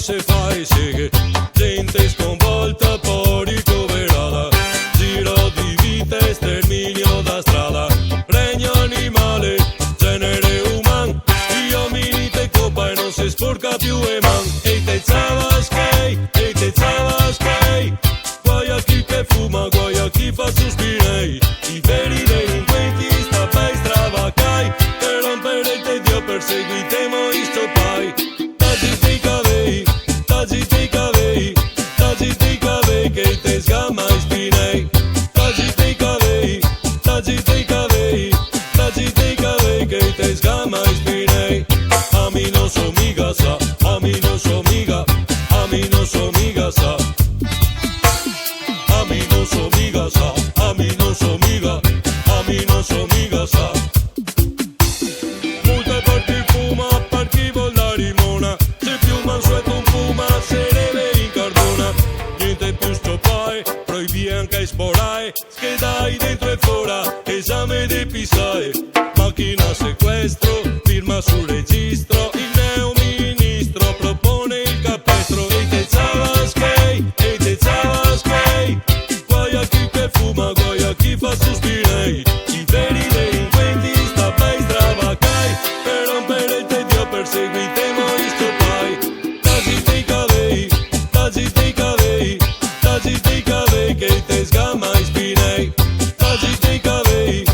se fa e segue, gente sconvolta poi ricoverata, giro di vita e sterminio da strada, regno animale, genere umano, gli uomini te copa e non si sporca più e man, e te sabas che, guai a chi che fuma, guai a chi fa sospirare, i veri delinquenti sta pai stravacai, per rompere il tedio perseguitemo i stopai, tagiti cavei, che te sgama e spinei, tagiti cavei, che te sgama e spinei, a mi non so miga sa, a mi non so miga, a mi non so miga sa, a mi non so miga sa, a mi non so miga, a mi non so miga sa. Multe per chi fuma, per chi vuol la limona, se più mansueto un fuma, se deve in cardona, niente più stoppare, proibì anche esporare, schedai dentro e fuori, esame di pisare, macchina sequestro, firma sul registro, il neo ministro propone il capestro, e te sabas che, guai a chi che fuma, guai a chi fa sospirare, i veri delinquenti sta pai stravacai, per rompere il tedio perseguitemo i stopai, tagiti cavei, che te sgama e spinei, tagiti cavei,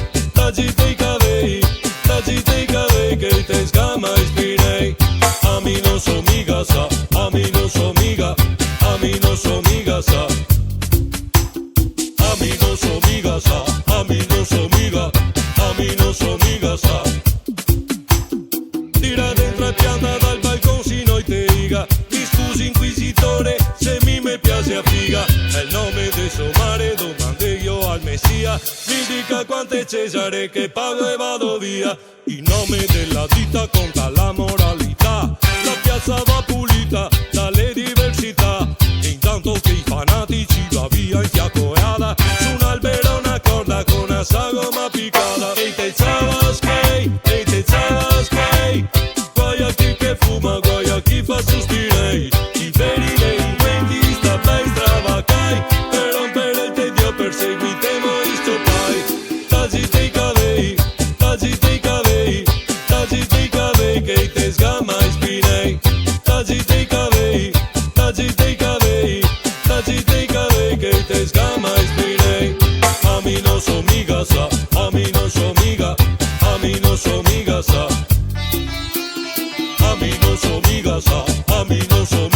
che te sgama e spinei, a mi non so miga sa, a mi non so miga, a mi non so miga sa, a mi non so miga sa, a mi non so miga, a mi non so miga sa. Tira dentro e pianta dal balcone sino te iga, mi scusi inquisitore se mi me piace a figa, è il nome de suo mare, domande io al messia, mi dica quante Cesare che pago e vado via, il nome della ditta conta la moralità, la piazza va pulita dalle diversità, e intanto che i fanatici va via in fiaccoeada, su un albero una corda con una sagoma piccata, e te sabas che, guai a chi che fuma, guai a chi fa sospirare, i veri delinquenti sta pai stravacai, per rompere il tedio perseguitemo i stopai, tagiti cavei, che te sgama e spinei, tagiti cavei, che te sgama e spinei, a mi non so miga sa, a mi non so miga, a mi non so miga sa, a mi non so miga sa, a mi non so miga.